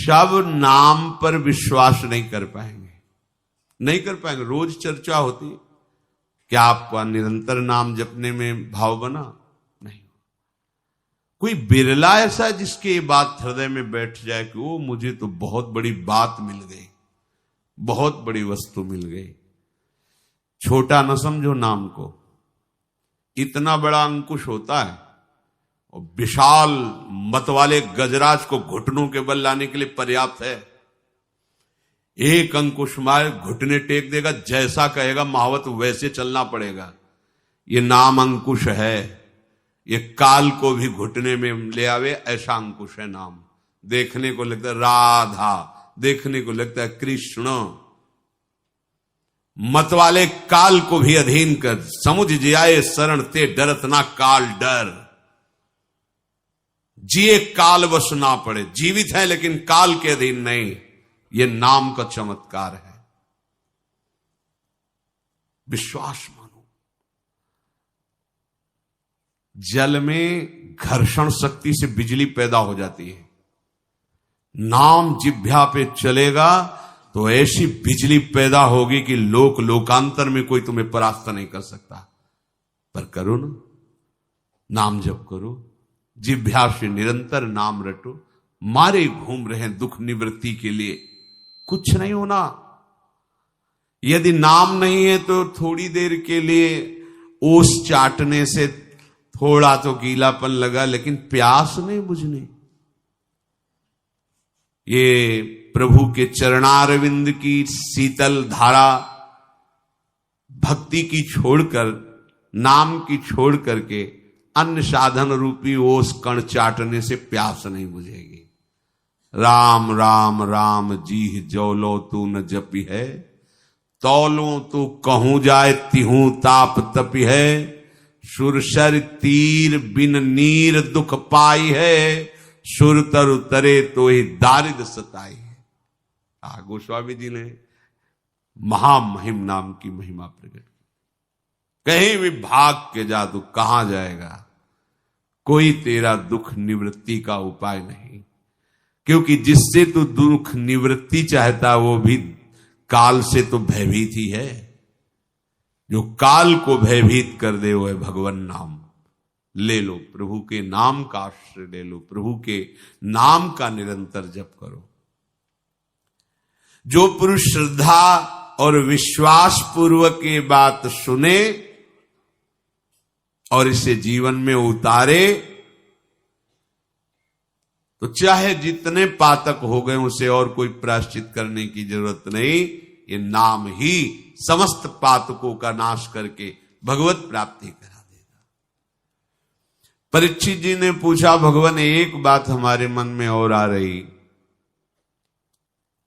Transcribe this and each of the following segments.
सब नाम पर विश्वास नहीं कर पाएंगे, नहीं कर पाएंगे। रोज चर्चा होती, क्या आपका निरंतर नाम जपने में भाव बना? नहीं। कोई बिरला ऐसा है जिसके ये बात हृदय में बैठ जाए कि वो मुझे तो बहुत बड़ी बात मिल गई, बहुत बड़ी वस्तु मिल गई। छोटा न समझो नाम को, इतना बड़ा अंकुश होता है और विशाल मत वाले गजराज को घुटनों के बल लाने के लिए पर्याप्त है। एक अंकुश मार घुटने टेक देगा, जैसा कहेगा महावत वैसे चलना पड़ेगा। ये नाम अंकुश है, ये काल को भी घुटने में ले आवे, ऐसा अंकुश है नाम। देखने को लगता है राधा, देखने को लगता है कृष्ण। मत वाले काल को भी अधीन कर, समुझ जियाए शरण ते डरत ना काल डर। जिए काल वश ना पड़े, जीवित है लेकिन काल के अधीन नहीं। ये नाम का चमत्कार है। विश्वास मानो। जल में घर्षण शक्ति से बिजली पैदा हो जाती है, नाम जिह्वा पे चलेगा तो ऐसी बिजली पैदा होगी कि लोकांतर में कोई तुम्हें परास्त नहीं कर सकता। पर करो ना, नाम जप करो, जिह्वा से निरंतर नाम रटो। मारे घूम रहे दुख निवृत्ति के लिए, कुछ नहीं होना। यदि नाम नहीं है तो थोड़ी देर के लिए ओस चाटने से थोड़ा तो गीलापन लगा, लेकिन प्यास नहीं बुझनी। ये प्रभु के चरणारविंद की शीतल धारा, भक्ति की छोड़कर, नाम की छोड़ करके अन्य साधन रूपी ओस कण चाटने से प्यास नहीं बुझेगी। राम राम राम जीह जौलो तू न जपी है, तौलो तू कहूं जाए तिहूं ताप तपी है। सुरसर तीर बिन नीर दुख पाई है, सुर तर उतरे तो ही दारिद सताई है। गोस्वामी जी ने महामहिम नाम की महिमा प्रकट की। कहीं भी भाग के जा तू कहां जाएगा, कोई तेरा दुख निवृत्ति का उपाय नहीं। क्योंकि जिससे तू दुख निवृत्ति चाहता वो भी काल से तो भयभीत ही है। जो काल को भयभीत कर दे वो है भगवान नाम। ले लो, प्रभु के नाम का आश्रय ले लो, प्रभु के नाम का निरंतर जप करो। जो पुरुष श्रद्धा और विश्वास पूर्वक ये बात सुने और इसे जीवन में उतारे, तो चाहे जितने पातक हो गए उसे और कोई प्रायश्चित करने की जरूरत नहीं। ये नाम ही समस्त पातकों का नाश करके भगवत प्राप्ति करा देगा। परीक्षित जी ने पूछा, भगवान एक बात हमारे मन में और आ रही,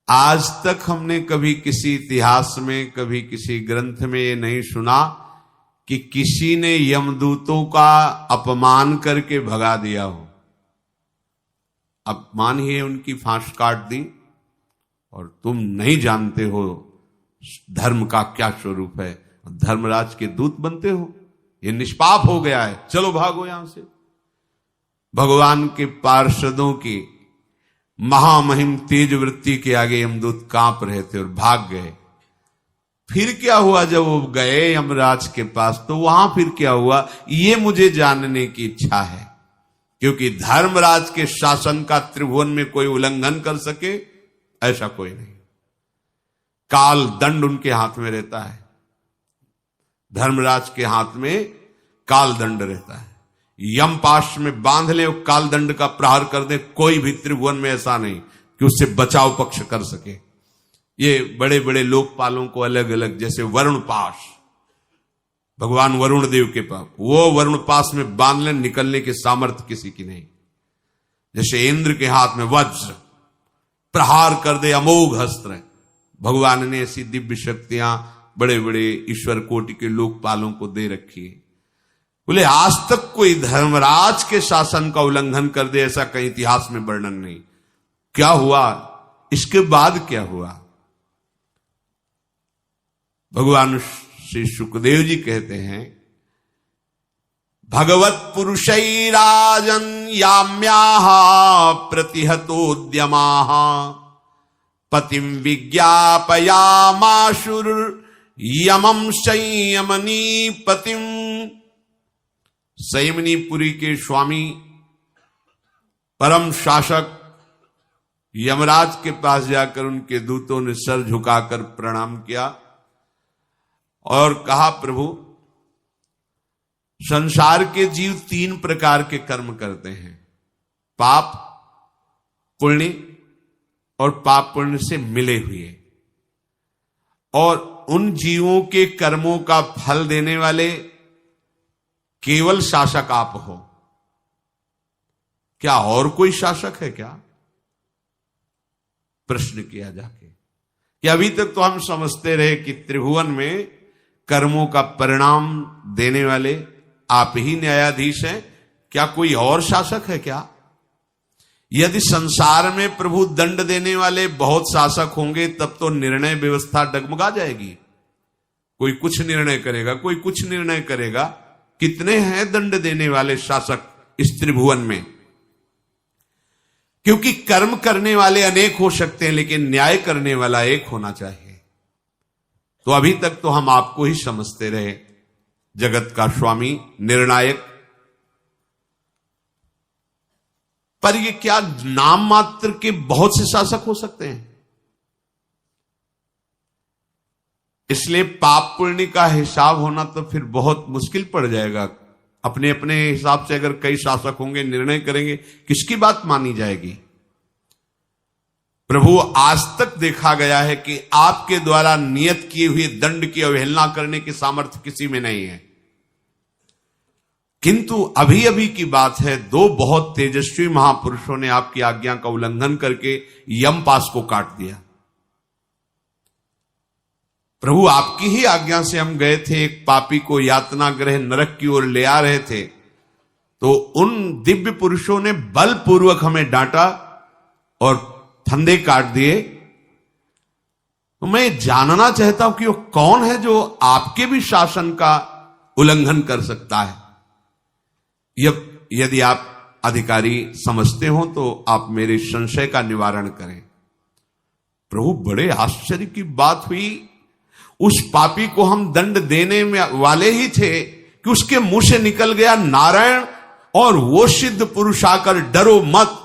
आज तक हमने कभी किसी इतिहास में, कभी किसी ग्रंथ में ये नहीं सुना कि किसी ने यमदूतों का अपमान करके भगा दिया हो। अपमान ही है, उनकी फांस काट दी, और तुम नहीं जानते हो धर्म का क्या स्वरूप है, धर्मराज के दूत बनते हो, ये निष्पाप हो गया है, चलो भागो यहां से। भगवान के पार्षदों की महामहिम तेज वृत्ति के आगे यमदूत कांप रहे थे और भाग गए। फिर क्या हुआ जब वो गए यमराज के पास, तो वहां फिर क्या हुआ ये मुझे जानने की इच्छा है। क्योंकि धर्मराज के शासन का त्रिभुवन में कोई उल्लंघन कर सके ऐसा कोई नहीं। काल दंड उनके हाथ में रहता है, धर्मराज के हाथ में काल दंड रहता है। यम पाश में बांध ले, काल दंड का प्रहार कर दे, कोई भी त्रिभुवन में ऐसा नहीं कि उससे बचाव पक्ष कर सके। ये बड़े बड़े लोकपालों को अलग अलग, जैसे वरुण पाश, भगवान वरुण देव के पास, वो वरुण पास में बांध ले, निकलने के सामर्थ्य किसी की नहीं। जैसे इंद्र के हाथ में वज्र, प्रहार कर दे, अमोघ अस्त्र है। भगवान ने ऐसी दिव्य शक्तियां बड़े बड़े ईश्वर कोटि के लोकपालों को दे रखी है। बोले आज तक कोई धर्मराज के शासन का उल्लंघन कर दे ऐसा कहीं इतिहास में वर्णन नहीं। क्या हुआ, इसके बाद क्या हुआ? भगवान श्री सुखदेव जी कहते हैं, भगवत पुरुषैराजन याम्याः प्रतिहतोद्यमाः पतिं विज्ञापयामाशुर यमं संयमनी पतिम। संयमनीपुरी के स्वामी परम शासक यमराज के पास जाकर उनके दूतों ने सर झुकाकर प्रणाम किया और कहा, प्रभु, संसार के जीव 3 प्रकार के कर्म करते हैं, पाप, पुण्य और पाप पुण्य से मिले हुए, और उन जीवों के कर्मों का फल देने वाले केवल शासक आप हो। क्या और कोई शासक है क्या? प्रश्न किया जाके कि अभी तक तो हम समझते रहे कि त्रिभुवन में कर्मों का परिणाम देने वाले आप ही न्यायाधीश हैं, क्या कोई और शासक है क्या? यदि संसार में प्रभु दंड देने वाले बहुत शासक होंगे तब तो निर्णय व्यवस्था डगमगा जाएगी। कोई कुछ निर्णय करेगा, कोई कुछ निर्णय करेगा। कितने हैं दंड देने वाले शासक इस त्रिभुवन में? क्योंकि कर्म करने वाले अनेक हो सकते हैं, लेकिन न्याय करने वाला एक होना चाहिए। तो अभी तक तो हम आपको ही समझते रहे जगत का स्वामी, निर्णायक, पर ये क्या नाम मात्र के बहुत से शासक हो सकते हैं? इसलिए पाप पुण्य का हिसाब होना तो फिर बहुत मुश्किल पड़ जाएगा। अपने अपने हिसाब से अगर कई शासक होंगे, निर्णय करेंगे, किसकी बात मानी जाएगी? प्रभु, आज तक देखा गया है कि आपके द्वारा नियत किए हुए दंड की अवहेलना करने की सामर्थ्य किसी में नहीं है। किंतु अभी अभी की बात है, 2 बहुत तेजस्वी महापुरुषों ने आपकी आज्ञा का उल्लंघन करके यमपास को काट दिया। प्रभु, आपकी ही आज्ञा से हम गए थे, एक पापी को यातना गृह नरक की ओर ले आ रहे थे, तो उन दिव्य पुरुषों ने बलपूर्वक हमें डांटा और फंदे काट दिए। तो मैं जानना चाहता हूं कि वो कौन है जो आपके भी शासन का उल्लंघन कर सकता है। यदि आप अधिकारी समझते हो तो आप मेरे संशय का निवारण करें। प्रभु, बड़े आश्चर्य की बात हुई। उस पापी को हम दंड देने में वाले ही थे कि उसके मुंह से निकल गया नारायण, और वो सिद्ध पुरुष आकर डरो मत।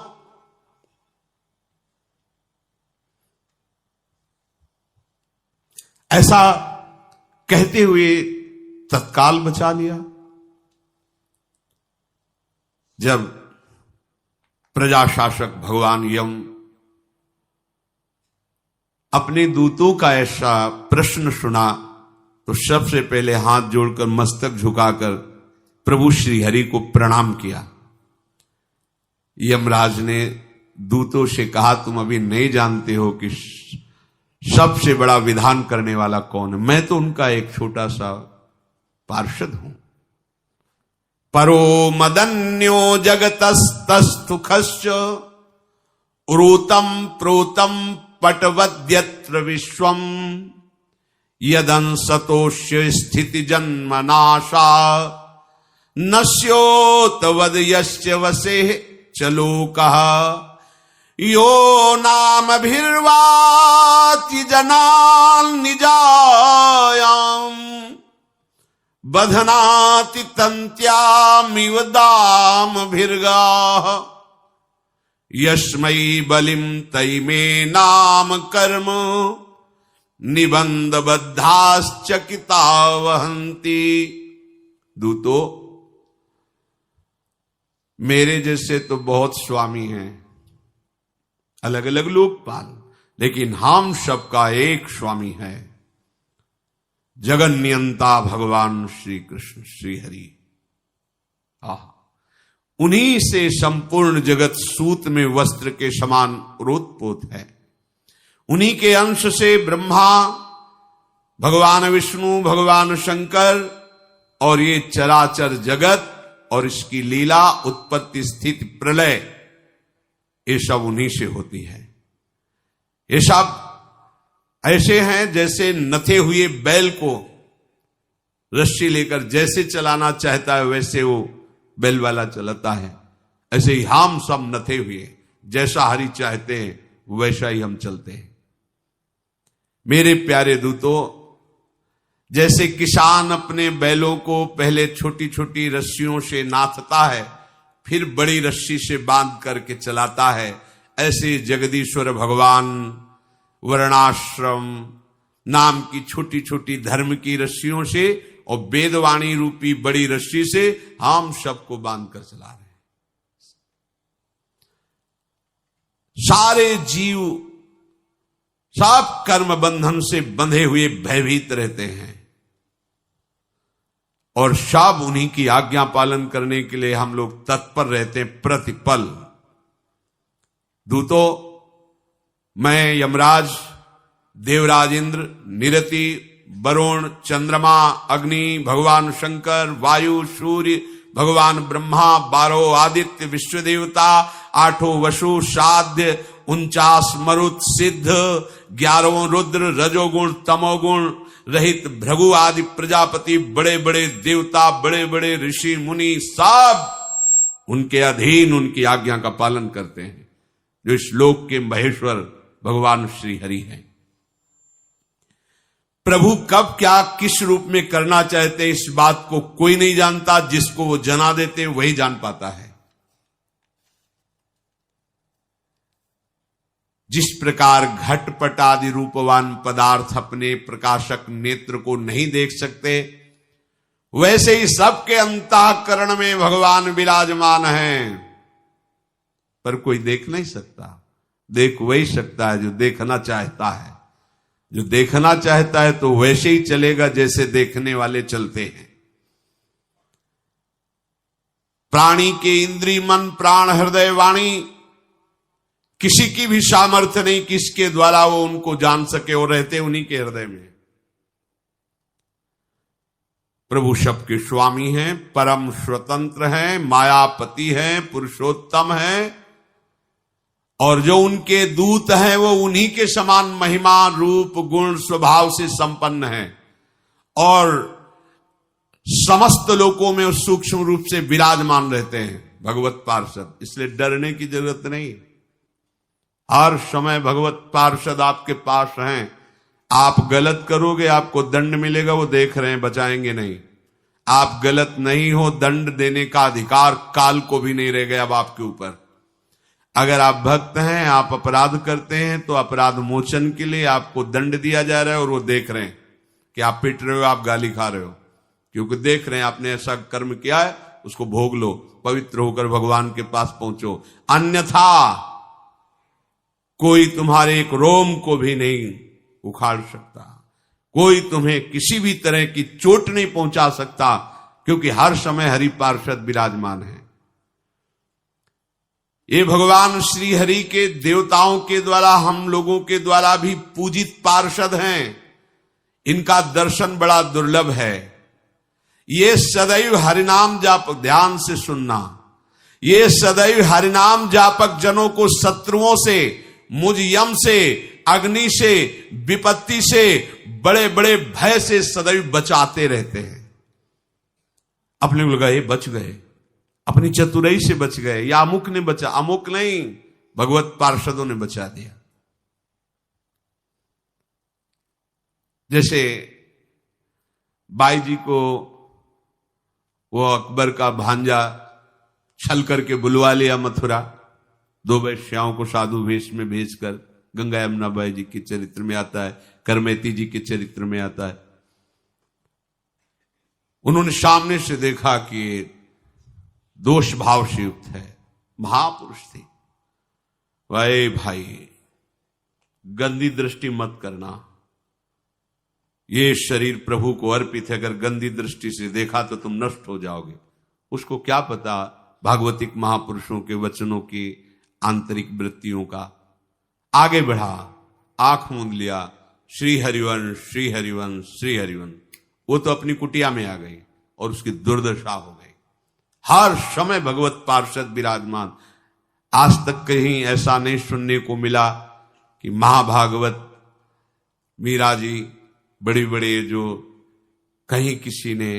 ऐसा कहते हुए तत्काल बचा लिया। जब प्रजाशासक भगवान यम अपने दूतों का ऐसा प्रश्न सुना तो सबसे पहले हाथ जोड़कर मस्तक झुकाकर प्रभु श्री हरि को प्रणाम किया। यमराज ने दूतों से कहा, तुम अभी नहीं जानते हो कि सबसे बड़ा विधान करने वाला कौन है। मैं तो उनका एक छोटा सा पार्षद हूं। परो मदन्यो जगतस्तस्थुखश्च उरूतम प्रोतम पटवद्यत्र विश्वम यदंसतोष्य स्थिति जन्म नाशा नश्योत वद यस्य वसे चलोकः यो नामभिर्वाति जनान् निजायाम् बधनाति तन्त्यामिव दामभिर्गाः यस्मै बलिं तैमे नाम कर्म निबंधबद्धाश्चकिता वहन्ति। दूतो, मेरे जैसे तो बहुत स्वामी हैं, अलग अलग लोकपाल, लेकिन हम सबका एक स्वामी है, जगन्नियंता भगवान श्री कृष्ण श्री हरि। उन्हीं से संपूर्ण जगत सूत में वस्त्र के समान ओतप्रोत है। उन्हीं के अंश से ब्रह्मा, भगवान विष्णु, भगवान शंकर और ये चराचर जगत और इसकी लीला, उत्पत्ति, स्थिति, प्रलय, ये सब उन्हीं से होती है। ये सब ऐसे हैं जैसे नथे हुए बैल को रस्सी लेकर जैसे चलाना चाहता है वैसे वो बैल वाला चलता है, ऐसे ही हम सब नथे हुए, जैसा हरि चाहते हैं वैसा ही हम चलते हैं। मेरे प्यारे दूतों, जैसे किसान अपने बैलों को पहले छोटी छोटी रस्सियों से नाथता है, फिर बड़ी रस्सी से बांध करके चलाता है, ऐसे जगदीश्वर भगवान वर्णाश्रम नाम की छोटी छोटी धर्म की रस्सियों से और वेदवाणी रूपी बड़ी रस्सी से हम सबको बांध कर चला रहे हैं। सारे जीव सब कर्म बंधन से बंधे हुए भयभीत रहते हैं और सब उन्हीं की आज्ञा पालन करने के लिए हम लोग तत्पर रहते हैं प्रतिपल। दूतों, मैं यमराज, देवराज इंद्र, निरति, वरुण, चंद्रमा, अग्नि, भगवान शंकर, वायु, सूर्य, भगवान ब्रह्मा, 12 आदित्य, विश्व देवता, 8 वसु, साध्य, 49 मरुत, सिद्ध, 11 रुद्र, रजोगुण तमोगुण रहित भृगु आदि प्रजापति, बड़े बड़े देवता, बड़े बड़े ऋषि मुनि, सब उनके अधीन उनकी आज्ञा का पालन करते हैं, जो इस लोक के महेश्वर भगवान श्री हरि हैं। प्रभु कब क्या किस रूप में करना चाहते इस बात को कोई नहीं जानता, जिसको वो जना देते वही जान पाता है। जिस प्रकार घटपट आदि रूपवान पदार्थ अपने प्रकाशक नेत्र को नहीं देख सकते, वैसे ही सबके अंतःकरण में भगवान विराजमान हैं, पर कोई देख नहीं सकता। देख वही सकता है जो देखना चाहता है। जो देखना चाहता है तो वैसे ही चलेगा जैसे देखने वाले चलते हैं। प्राणी के इंद्रिय, मन, प्राण, हृदय, वाणी, किसी की भी सामर्थ्य नहीं किसके द्वारा वो उनको जान सके, और रहते उन्हीं के हृदय में। प्रभु सबके स्वामी हैं, परम स्वतंत्र हैं, मायापति हैं, पुरुषोत्तम हैं, और जो उनके दूत हैं वो उन्हीं के समान महिमा, रूप, गुण, स्वभाव से संपन्न हैं और समस्त लोकों में सूक्ष्म रूप से विराजमान रहते हैं भगवत पार्षद। इसलिए डरने की जरूरत नहीं। हर समय भगवत पार्षद आपके पास हैं। आप गलत करोगे आपको दंड मिलेगा, वो देख रहे हैं, बचाएंगे नहीं। आप गलत नहीं हो, दंड देने का अधिकार काल को भी नहीं रह गया अब आपके ऊपर। अगर आप भक्त हैं, आप अपराध करते हैं, तो अपराध मोचन के लिए आपको दंड दिया जा रहा है, और वो देख रहे हैं कि आप पिट रहे हो, आप गाली खा रहे हो, क्योंकि देख रहे हैं आपने ऐसा कर्म किया है, उसको भोग लो, पवित्र होकर भगवान के पास पहुंचो। अन्यथा कोई तुम्हारे एक रोम को भी नहीं उखाड़ सकता, कोई तुम्हें किसी भी तरह की चोट नहीं पहुंचा सकता, क्योंकि हर समय हरि पार्षद विराजमान है। ये भगवान श्री हरि के देवताओं के द्वारा, हम लोगों के द्वारा भी पूजित पार्षद हैं। इनका दर्शन बड़ा दुर्लभ है। ये सदैव हरिनाम जापक, ध्यान से सुनना, ये सदैव हरिनाम जापक जनों को शत्रुओं से, मुझ यम से, अग्नि से, विपत्ति से, बड़े बड़े भय से सदैव बचाते रहते हैं। अपने लोग गए, बच गए, अपनी चतुराई से बच गए, या अमुक ने बचा, अमुक नहीं, भगवत पार्षदों ने बचा दिया। जैसे बाई जी को वो अकबर का भांजा छल करके बुलवा लिया मथुरा, 2 वैश्याओं को साधु वेश में भेजकर, गंगा यमुना बाई जी के चरित्र में आता है, करमेती जी के चरित्र में आता है। उन्होंने सामने से देखा कि दोष भाव से युक्त है, महापुरुष थे। वाहे भाई, गंदी दृष्टि मत करना, ये शरीर प्रभु को अर्पित है, अगर गंदी दृष्टि से देखा तो तुम नष्ट हो जाओगे। उसको क्या पता भागवतिक महापुरुषों के वचनों की आंतरिक वृत्तियों का। आगे बढ़ा, आंख मूंद लिया, श्री हरिवंश, श्री हरिवंश, श्री हरिवंश। वो तो अपनी कुटिया में आ गई और उसकी दुर्दशा हो गई। हर समय भगवत पार्षद विराजमान। आज तक कहीं ऐसा नहीं सुनने को मिला कि महाभागवत मीरा जी, बड़े बड़े जो, कहीं किसी ने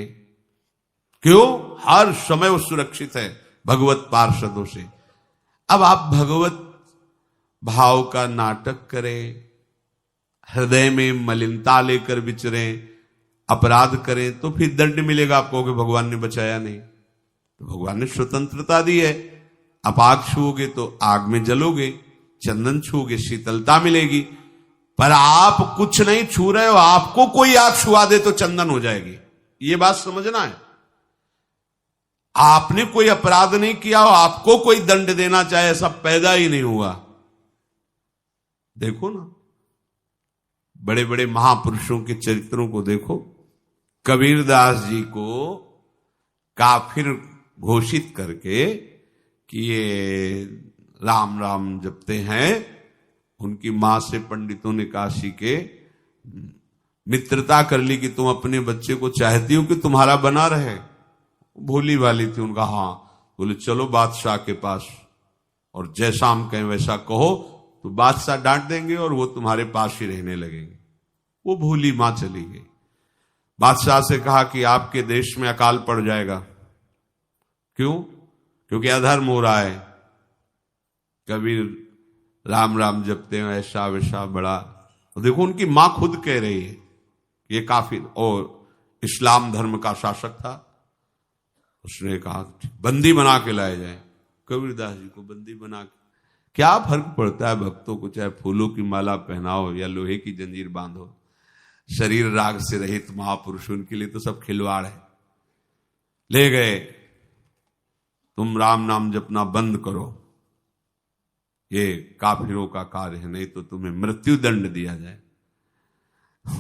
क्यों? हर समय वो सुरक्षित है भगवत पार्षदों से। अब आप भगवत भाव का नाटक करें, हृदय में मलिनता लेकर विचरें, अपराध करें, तो फिर दंड मिलेगा आपको कि भगवान ने बचाया नहीं। तो भगवान ने स्वतंत्रता दी है। आप आग छूओगे तो आग में जलोगे, चंदन छूओगे शीतलता मिलेगी, पर आप कुछ नहीं छू रहे हो, आपको कोई आग छुआ दे तो चंदन हो जाएगी। ये बात समझना है। आपने कोई अपराध नहीं किया हो, आपको कोई दंड देना चाहे, ऐसा पैदा ही नहीं हुआ। देखो ना, बड़े बड़े महापुरुषों के चरित्रों को देखो। कबीरदास जी को काफिर घोषित करके कि ये राम राम जपते हैं, उनकी मां से पंडितों ने काशी के मित्रता कर ली कि तुम अपने बच्चे को चाहती हो कि तुम्हारा बना रहे। भोली वाली थी, उनका हाँ। बोले चलो बादशाह के पास, और जैसा हम कहें वैसा कहो तो बादशाह डांट देंगे और वो तुम्हारे पास ही रहने लगेंगे। वो भोली मां चली गई। बादशाह से कहा कि आपके देश में अकाल पड़ जाएगा। क्यों? क्योंकि अधर्म हो रहा है। कबीर राम राम जपते हैं, ऐसा वैसा बड़ा। तो देखो, उनकी मां खुद कह रही है ये काफिर और इस्लाम धर्म का शासक था। उसने कहा बंदी बना के लाए जाए। कबीरदास जी को बंदी बना के क्या फर्क पड़ता है भक्तों को, चाहे फूलों की माला पहनाओ या लोहे की जंजीर बांधो। शरीर राग से रहित महापुरुष, उनके लिए तो सब खिलवाड़ है। ले गए, तुम राम नाम जपना बंद करो, ये काफिरों का कार्य है, नहीं तो तुम्हें मृत्यु दंड दिया जाए।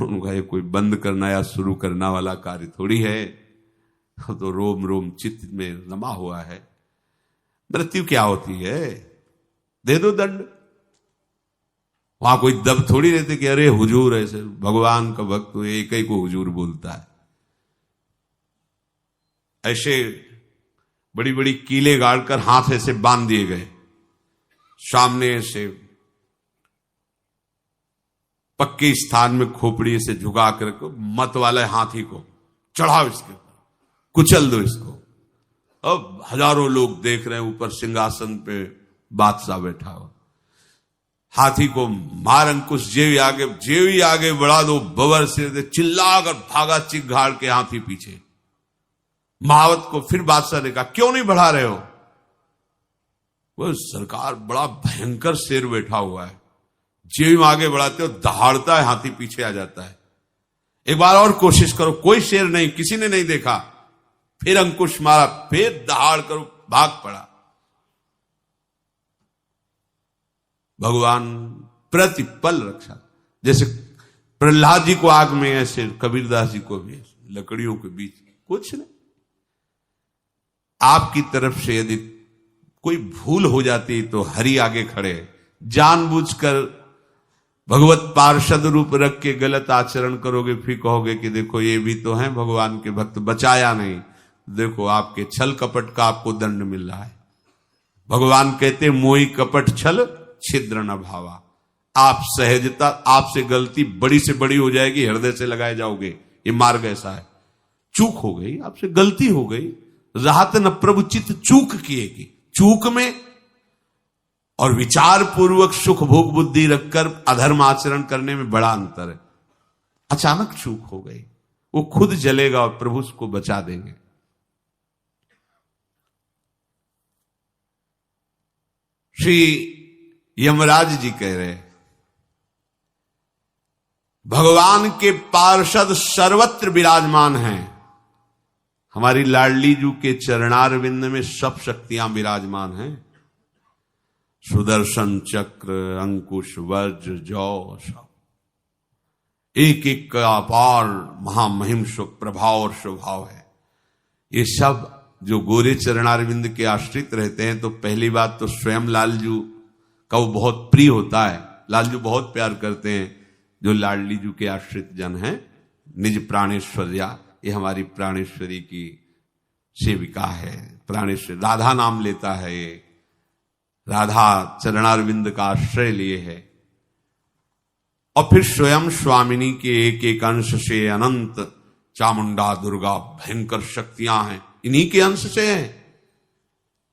उनका ये कोई बंद करना या शुरू करना वाला कार्य थोड़ी है, तो रोम रोम चित्त में रमा हुआ है। मृत्यु क्या होती है? दे दो दंड। वहां कोई दब थोड़ी रहते कि अरे हुजूर ऐसे, भगवान का भक्त तो एक ही को हुजूर बोलता है। ऐसे बड़ी बड़ी कीले गाड़कर हाथ ऐसे बांध दिए गए, सामने से पक्के स्थान में खोपड़ी से झुका कर मत वाले हाथी को चढ़ाओ, इसके कुचल दो इसको। अब हजारों लोग देख रहे हैं, ऊपर सिंहासन पे बादशाह बैठा हो। हाथी को मार अंकुश, जेवी आगे बढ़ा दो, बबर से चिल्लाकर भागा चिघाड़ के हाथी पीछे। महावत को फिर बादशाह ने कहा क्यों नहीं बढ़ा रहे हो? वो सरकार बड़ा भयंकर शेर बैठा हुआ है, जेवी आगे बढ़ाते हो दहाड़ता है, हाथी पीछे आ जाता है। एक बार और कोशिश करो। कोई शेर नहीं, किसी ने नहीं देखा। फिर अंकुश मारा, फिर दहाड़ करो, भाग पड़ा। भगवान प्रतिपल रक्षा, जैसे प्रहलाद जी को आग में, ऐसे कबीरदास जी को भी लकड़ियों के बीच कुछ नहीं। आपकी तरफ से यदि कोई भूल हो जाती तो हरि आगे खड़े, जानबूझकर भगवत पार्षद रूप रख के गलत आचरण करोगे, फिर कहोगे कि देखो ये भी तो है भगवान के भक्त, बचाया नहीं। देखो आपके छल कपट का आपको दंड मिल रहा है। भगवान कहते मोहि कपट छल छिद्र न भावा। आप सहजता, आपसे गलती बड़ी से बड़ी हो जाएगी, हृदय से लगाए जाओगे। ये मार्ग ऐसा है। चूक हो गई, आपसे गलती हो गई, राहत न प्रभु चित्त चूक किएगी। चूक में और विचार पूर्वक सुख भोग बुद्धि रखकर अधर्म आचरण करने में बड़ा अंतर है। अचानक चूक हो गई, वो खुद जलेगा और प्रभु उसको बचा देंगे। श्री यमराज जी कह रहे भगवान के पार्षद सर्वत्र विराजमान हैं। हमारी लाडली जू के चरणारविंद में सब शक्तियां विराजमान हैं। सुदर्शन चक्र, अंकुश, वज्र, जौ, सब एक एक का अपार महामहिम प्रभाव और स्वभाव है। ये सब जो गोरे चरणारविंद के आश्रित रहते हैं, तो पहली बात तो स्वयं लालजू का वो बहुत प्रिय होता है। लालजू बहुत प्यार करते हैं जो लाडली जू के आश्रित जन हैं। निज प्राणेश्वर्या, ये हमारी प्राणेश्वरी की सेविका है। प्राणेश्वरी राधा नाम लेता है, ये राधा चरणारविंद का आश्रय लिए है। और फिर स्वयं स्वामिनी के एक एक अंश से अनंत चामुंडा दुर्गा भयंकर शक्तियां हैं। इन्हीं के अंश से हैं।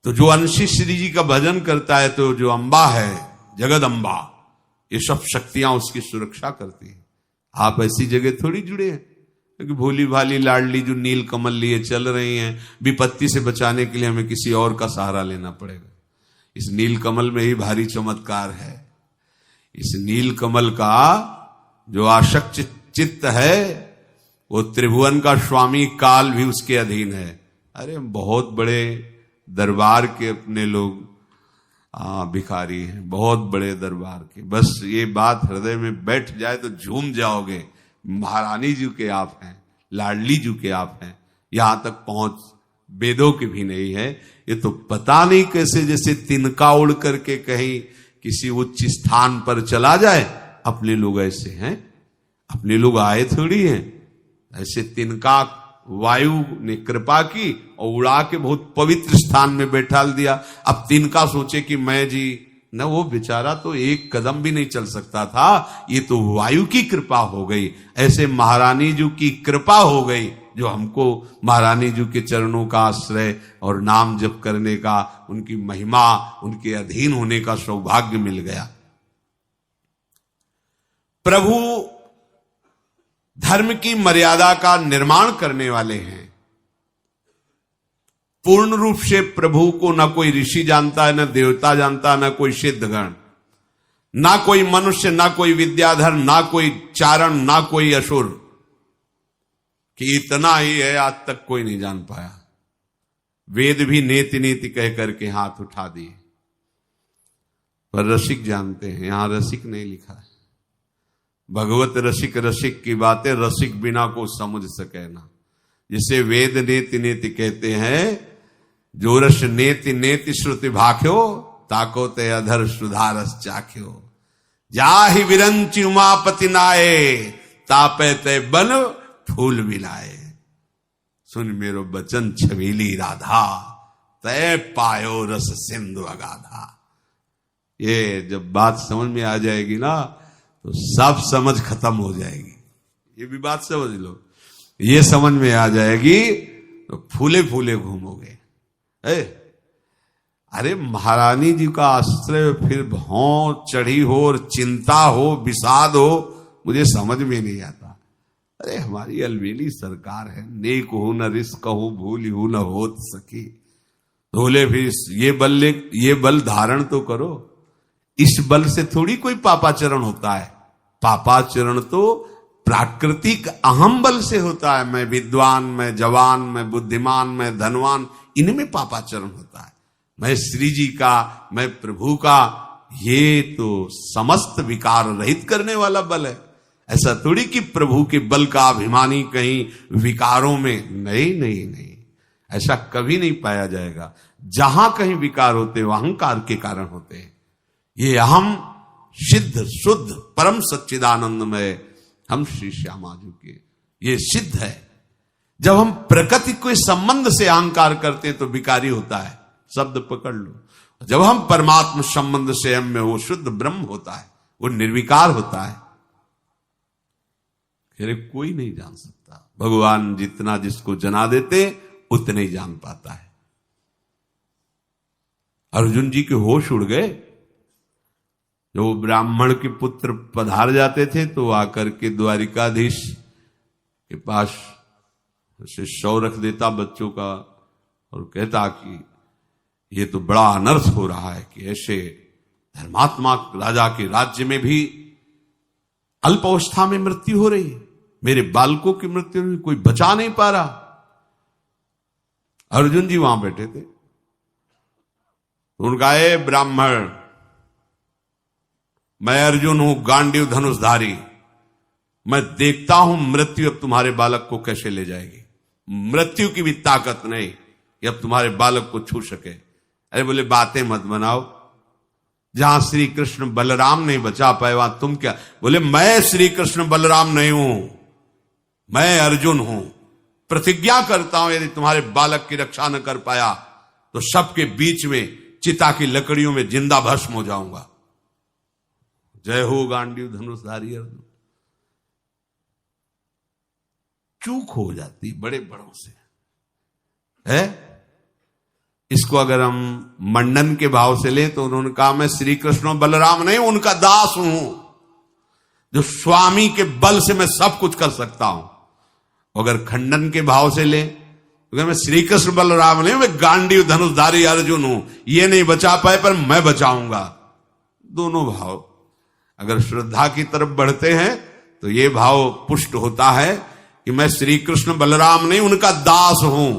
तो जो अंशी श्री जी का भजन करता है, तो जो अम्बा है, जगदम्बा, ये सब शक्तियां उसकी सुरक्षा करती है। आप ऐसी जगह थोड़ी जुड़े हैं, क्योंकि भोली भाली लाडली जो नील कमल लिए चल रही हैं, विपत्ति से बचाने के लिए हमें किसी और का सहारा लेना पड़ेगा। इस नील कमल में ही भारी चमत्कार है। इस नील कमल का जो आसक्त चित्त है, वो त्रिभुवन का स्वामी काल भी उसके अधीन है। अरे बहुत बड़े दरबार के अपने लोग भिखारी हैं, बहुत बड़े दरबार के। बस ये बात हृदय में बैठ जाए तो झूम जाओगे। महारानी जी के आप हैं, लाडली जी के आप हैं, यहां तक पहुंच वेदों की भी नहीं है। ये तो पता नहीं कैसे जैसे तिनका उड़ करके कहीं किसी उच्च स्थान पर चला जाए। अपने लोग ऐसे हैं, अपने लोग आए थोड़ी हैं। ऐसे तिनका वायु ने कृपा की और उड़ा के बहुत पवित्र स्थान में बैठाल दिया। अब तिनका सोचे कि मैं जी न, वो बेचारा तो एक कदम भी नहीं चल सकता था, ये तो वायु की कृपा हो गई। ऐसे महारानी जी की कृपा हो गई, जो हमको महारानी जी के चरणों का आश्रय और नाम जप करने का, उनकी महिमा, उनके अधीन होने का सौभाग्य मिल गया। प्रभु धर्म की मर्यादा का निर्माण करने वाले हैं। पूर्ण रूप से प्रभु को ना कोई ऋषि जानता है, ना देवता जानता है, ना कोई सिद्धगण, ना कोई मनुष्य, ना कोई विद्याधर, ना कोई चारण, ना कोई असुर, कि इतना ही है आज तक कोई नहीं जान पाया। वेद भी नेति नेति कह करके हाथ उठा दिए, पर रसिक जानते हैं। यहां रसिक नहीं लिखा है। भगवत रसिक रसिक की बातें रसिक बिना को समझ सके ना। जिसे वेद नेति नेति कहते हैं, जो रस नेति नेति श्रुति भाख्यो, ताको ते अधर सुधारस चाख्यो। जाहि विरंचि उमापति नाये, तापे ते बन फूल मिलाए। सुन मेरो बचन छबीली राधा, तय पायो रस सिंधु अगाधा। ये जब बात समझ में आ जाएगी ना, तो सब समझ खत्म हो जाएगी। ये भी बात समझ लो, ये समझ में आ जाएगी तो फूले फूले घूमोगे। अरे महारानी जी का आश्रय, फिर भौं चढ़ी हो और चिंता हो, विषाद हो, मुझे समझ में नहीं आता। अरे हमारी अलवेली सरकार है, नेक हो न रिस्क हो, भूल हो न होत सकी। बोले फिर ये बल धारण तो करो। इस बल से थोड़ी कोई पापाचरण होता है। पापाचरण तो प्राकृतिक अहम बल से होता है। मैं विद्वान, मैं जवान, मैं बुद्धिमान, मैं धनवान, इनमें पापाचरण होता है। मैं श्री जी का, मैं प्रभु का, ये तो समस्त विकार रहित करने वाला बल है। ऐसा थोड़ी कि प्रभु के बल का अभिमानी कहीं विकारों में, नहीं, ऐसा कभी नहीं पाया जाएगा। जहां कहीं विकार होते वो अहंकार के कारण होते हैं। ये अहम सिद्ध शुद्ध परम सच्चिदानंदमय हम श्री श्यामा जी के, ये सिद्ध है। जब हम प्रकृति के संबंध से अहंकार करते हैं तो विकारी होता है, शब्द पकड़ लो। जब हम परमात्मा संबंध से हम में, वो शुद्ध ब्रह्म होता है, वो निर्विकार होता है। फिर कोई नहीं जान सकता। भगवान जितना जिसको जना देते उतने ही जान पाता है। अर्जुन जी के होश उड़ गए। जो ब्राह्मण के पुत्र पधार जाते थे तो आकर के द्वारिकाधीश के पास उसे शव रख देता बच्चों का, और कहता कि ये तो बड़ा अनर्थ हो रहा है कि ऐसे धर्मात्मा राजा के राज्य में भी अल्प अवस्था में मृत्यु हो रही है। मेरे बालकों की मृत्यु में कोई बचा नहीं पा रहा। अर्जुन जी वहां बैठे थे। उनका, ए ब्राह्मण, मैं अर्जुन हूं, गांडीव धनुषधारी। मैं देखता हूं मृत्यु अब तुम्हारे बालक को कैसे ले जाएगी। मृत्यु की भी ताकत नहीं कि अब तुम्हारे बालक को छू सके। अरे बोले बातें मत बनाओ। जहां श्री कृष्ण बलराम नहीं बचा पाए वहां तुम क्या। बोले मैं श्री कृष्ण बलराम नहीं हूं, मैं अर्जुन हूं। प्रतिज्ञा करता हूं यदि तुम्हारे बालक की रक्षा न कर पाया तो सबके बीच में चिता की लकड़ियों में जिंदा भस्म हो जाऊंगा। जय हो गांडीव धनुषधारी अर्जुन। चूक हो जाती बड़े बड़ों से। है। इसको अगर हम मंडन के भाव से लें तो उन्होंने कहा मैं श्री कृष्ण और बलराम नहीं, उनका दास हूं, जो स्वामी के बल से मैं सब कुछ कर सकता हूं। अगर खंडन के भाव से लें, अगर मैं श्री कृष्ण बलराम नहीं, मैं गांडीव धनुषधारी अर्जुन हूं, ये नहीं बचा पाए पर मैं बचाऊंगा। दोनों भाव अगर श्रद्धा की तरफ बढ़ते हैं तो ये भाव पुष्ट होता है कि मैं श्री कृष्ण बलराम नहीं, उनका दास हूं।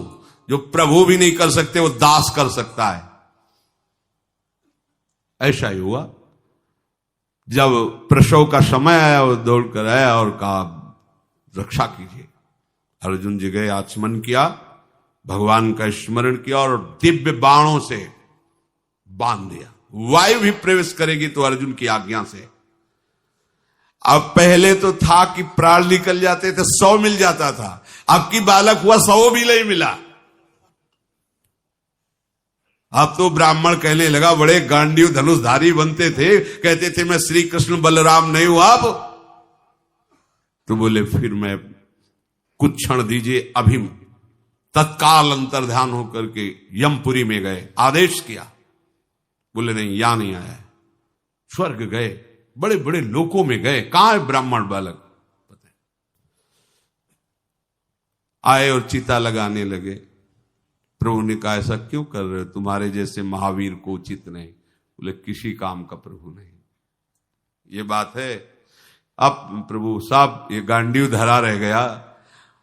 जो प्रभु भी नहीं कर सकते वो दास कर सकता है। ऐसा ही हुआ। जब प्रसव का समय आया वो दौड़ कर आया और कहा रक्षा कीजिए। अर्जुन जी गए, आचमन किया, भगवान का स्मरण किया और दिव्य बाणों से बांध दिया। वायु भी प्रवेश करेगी तो अर्जुन की आज्ञा से। अब पहले तो था कि प्राण निकल जाते थे, 100 मिल जाता था। अब की बालक हुआ 100 भी नहीं मिला। अब तो ब्राह्मण कहने लगा, बड़े गांडीव धनुषधारी बनते थे, कहते थे मैं श्री कृष्ण बलराम नहीं हूं। अब तो बोले फिर मैं कुछ क्षण दीजिए। अभी तत्काल अंतर्ध्यान होकर के यमपुरी में गए, आदेश किया। बोले नहीं, यहां नहीं आया। स्वर्ग गए, बड़े बड़े लोकों में गए, कहां है ब्राह्मण बालक, पता है। आए और चिता लगाने लगे। प्रभु ने कहा ऐसा क्यों कर रहे हो, तुम्हारे जैसे महावीर को उचित नहीं। बोले किसी काम का प्रभु नहीं, ये बात है। अब प्रभु साहब ये गांडीव धरा रह गया,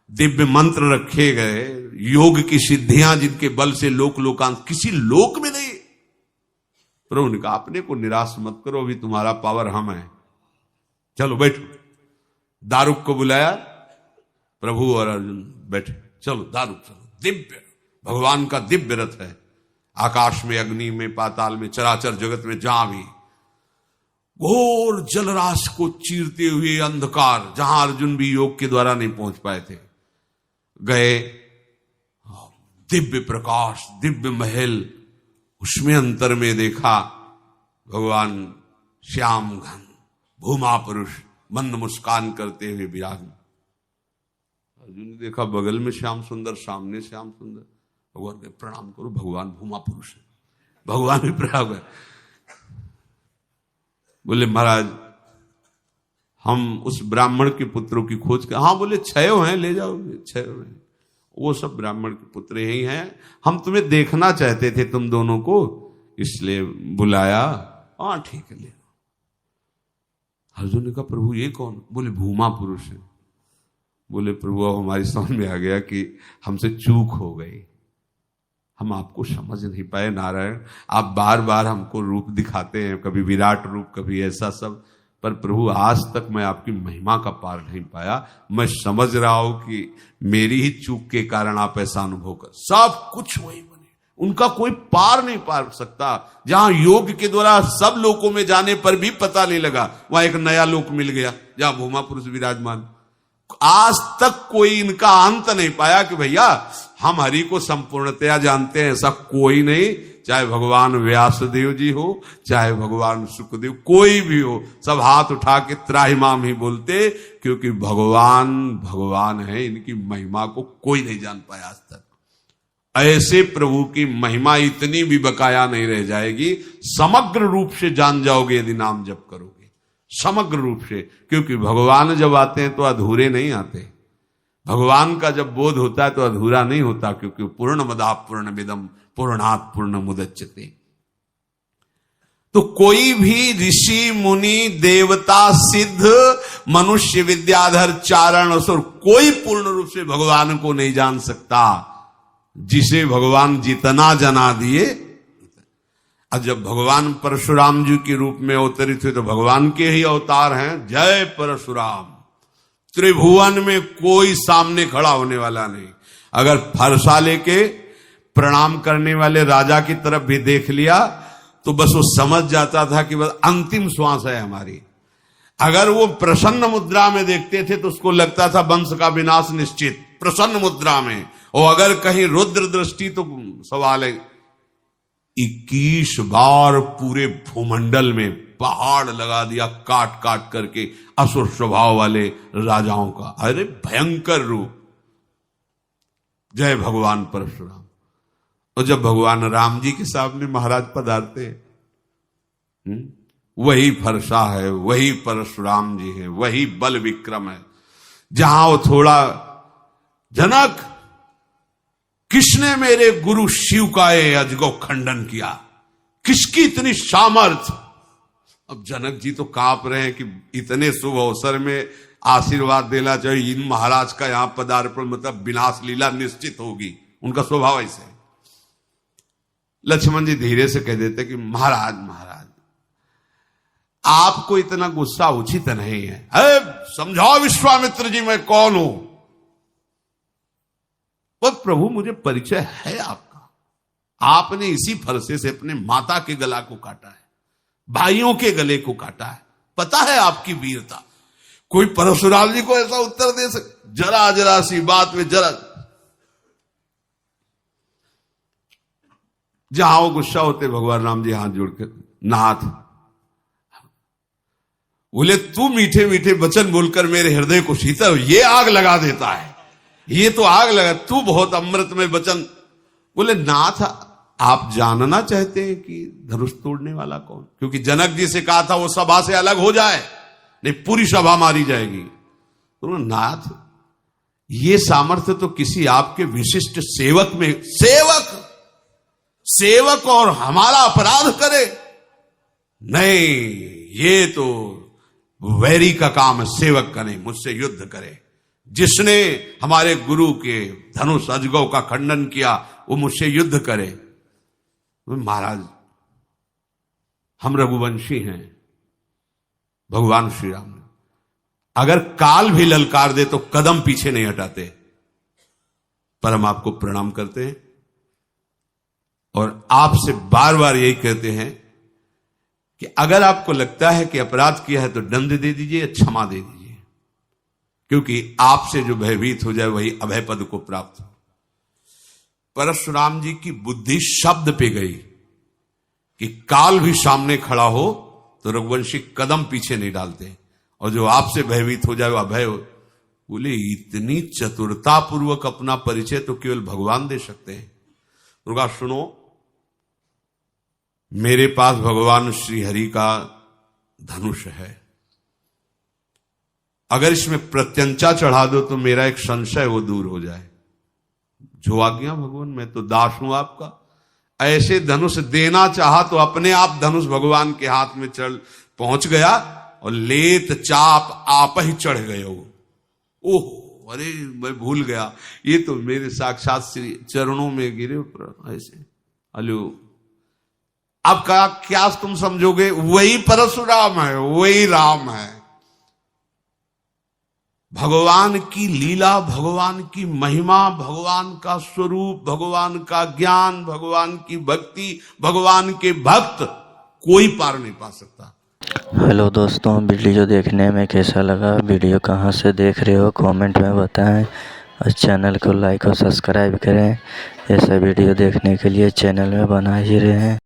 दिव्य मंत्र रखे गए, योग की सिद्धियां जिनके बल से लोक लोकांत किसी लोक में नहीं। प्रभु ने कहा अपने को निराश मत करो, अभी तुम्हारा पावर हम है, चलो बैठो। दारुक को बुलाया, प्रभु और अर्जुन बैठे, चलो दारुक चलो। दिव्य भगवान का दिव्य रथ है, आकाश में, अग्नि में, पाताल में, चराचर जगत में जहां भी घोर जलराशि को चीरते हुए अंधकार, जहां अर्जुन भी योग के द्वारा नहीं पहुंच पाए थे, गए। दिव्य प्रकाश, दिव्य महल, उसमें अंतर में देखा भगवान श्याम घन भूमा पुरुष मंद मुस्कान करते हुए विराजमान। अर्जुन ने देखा बगल में श्याम सुंदर, सामने श्याम सुंदर। भगवान के प्रणाम करो, भगवान भूमा पुरुष है। भगवान भी प्रणाम है। बोले महाराज हम उस ब्राह्मण के पुत्रों की खोज कर, हाँ बोले 6 हैं, ले जाओगे 6 हैं, वो सब ब्राह्मण के पुत्र ही हैं, हम तुम्हें देखना चाहते थे तुम दोनों को, इसलिए बुलाया। हाँ ठीक है, ले। अर्जुन ने कहा प्रभु ये कौन? बोले भूमा पुरुष है। बोले प्रभु अब हमारी समझ में आ गया कि हमसे चूक हो गई, हम आपको समझ नहीं पाए। नारायण आप बार बार हमको रूप दिखाते हैं, कभी विराट रूप, कभी ऐसा सब, पर प्रभु आज तक मैं आपकी महिमा का पार नहीं पाया। मैं समझ रहा हूं कि मेरी ही चूक के कारण आप ऐसा अनुभव कर, सब कुछ वही बने, उनका कोई पार नहीं पार सकता। जहां योग के द्वारा सब लोकों में जाने पर भी पता नहीं लगा, वहां एक नया लोक मिल गया जहां भूमा पुरुष विराजमान। आज तक कोई इनका अंत नहीं पाया कि भैया हम हरि को संपूर्णतया जानते हैं, ऐसा कोई नहीं। चाहे भगवान व्यासदेव जी हो, चाहे भगवान सुखदेव, कोई भी हो, सब हाथ उठा के त्राहिमाम ही बोलते, क्योंकि भगवान भगवान है, इनकी महिमा को कोई नहीं जान पाया आज तक। ऐसे प्रभु की महिमा इतनी भी बकाया नहीं रह जाएगी, समग्र रूप से जान जाओगे यदि नाम जप करोगे, समग्र रूप से। क्योंकि भगवान जब आते हैं तो अधूरे नहीं आते, भगवान का जब बोध होता है तो अधूरा नहीं होता, क्योंकि पूर्णमदः पूर्णमिदं पूर्णात् पूर्णमुदच्यते। तो कोई भी ऋषि मुनि देवता सिद्ध मनुष्य विद्याधर चारण असुर कोई पूर्ण रूप से भगवान को नहीं जान सकता, जिसे भगवान जितना जना दिए। और जब भगवान परशुराम जी के रूप में अवतरित हुए तो भगवान के ही अवतार हैं। जय परशुराम। त्रिभुवन में कोई सामने खड़ा होने वाला नहीं। अगर फरसा लेके प्रणाम करने वाले राजा की तरफ भी देख लिया तो बस वो समझ जाता था कि बस अंतिम श्वास है हमारी। अगर वो प्रसन्न मुद्रा में देखते थे तो उसको लगता था वंश का विनाश निश्चित, प्रसन्न मुद्रा में। और अगर कहीं रुद्र दृष्टि तो सवाल है। 21 बार पूरे भूमंडल में पहाड़ लगा दिया काट काट करके असुर स्वभाव वाले राजाओं का। अरे भयंकर रूप। जय भगवान परशुराम। और जब भगवान राम जी के सामने महाराज पधारते वही फरसा है, वही परशुराम जी है, वही बल विक्रम है। जहां वो थोड़ा जनक किसने मेरे गुरु शिव का ये अजगो खंडन किया, किसकी इतनी सामर्थ्य। अब जनक जी तो कांप रहे हैं कि इतने शुभ अवसर में आशीर्वाद देना चाहिए, इन महाराज का यहां पदार्पण मतलब विनाश लीला निश्चित होगी, उनका स्वभाव ऐसे है। लक्ष्मण जी धीरे से कह देते कि महाराज महाराज आपको इतना गुस्सा उचित नहीं है, समझाओ विश्वामित्र जी मैं कौन हूं। पर प्रभु मुझे परिचय है आपका, आपने इसी फरसे से अपने माता के गला को काटा है, भाइयों के गले को काटा है, पता है आपकी वीरता। कोई परशुराम जी को ऐसा उत्तर दे सके? जरा जरा सी बात में जरा, जहां वो गुस्सा होते भगवान राम जी हाथ जोड़कर नाथ बोले तू मीठे मीठे वचन बोलकर मेरे हृदय को शीतल, ये आग लगा देता है, ये तो आग लगा, तू बहुत अमृतमय वचन। बोले नाथ आप जानना चाहते हैं कि धनुष तोड़ने वाला कौन? क्योंकि जनक जी से कहा था वो सभा से अलग हो जाए, नहीं पूरी सभा मारी जाएगी। तो नाथ ये सामर्थ्य तो किसी आपके विशिष्ट सेवक में, सेवक और हमारा अपराध करे? नहीं, ये तो वैरी का काम है, सेवक का नहीं, मुझसे युद्ध करे। जिसने हमारे गुरु के धनुष अजगव का खंडन किया वो मुझसे युद्ध करे। महाराज हम रघुवंशी हैं, भगवान श्री राम ने अगर काल भी ललकार दे तो कदम पीछे नहीं हटाते, पर हम आपको प्रणाम करते हैं और आपसे बार बार यही कहते हैं कि अगर आपको लगता है कि अपराध किया है तो दंड दे दीजिए, क्षमा दे दीजिए, क्योंकि आपसे जो भयभीत हो जाए वही अभय पद को प्राप्त हो। परशुराम जी की बुद्धि शब्द पे गई कि काल भी सामने खड़ा हो तो रघुवंशी कदम पीछे नहीं डालते, और जो आपसे भयभीत हो जाए वो अभय हो। बोले इतनी चतुरता पूर्वक अपना परिचय तो केवल भगवान दे सकते हैं। दुर्गा सुनो, मेरे पास भगवान श्री हरि का धनुष है, अगर इसमें प्रत्यंचा चढ़ा दो तो मेरा एक संशय वो दूर हो जाए। जो आज्ञा भगवान, मैं तो दास हूं आपका। ऐसे धनुष देना चाहा तो अपने आप धनुष भगवान के हाथ में चढ़ पहुंच गया और लेत चाप आप ही चढ़ गए हो। ओह अरे मैं भूल गया, ये तो मेरे साक्षात श्री चरणों में गिरे ऊपर ऐसे। हेलो, अब क्या तुम समझोगे? वही परशुराम है, वही राम है। भगवान की लीला, भगवान की महिमा, भगवान का स्वरूप, भगवान का ज्ञान, भगवान की भक्ति, भगवान के भक्त कोई पार नहीं पा सकता। हेलो दोस्तों, वीडियो देखने में कैसा लगा? वीडियो कहाँ से देख रहे हो कमेंट में बताएं, और चैनल को लाइक और सब्सक्राइब करें। ऐसा वीडियो देखने के लिए चैनल में बना ही रहे हैं।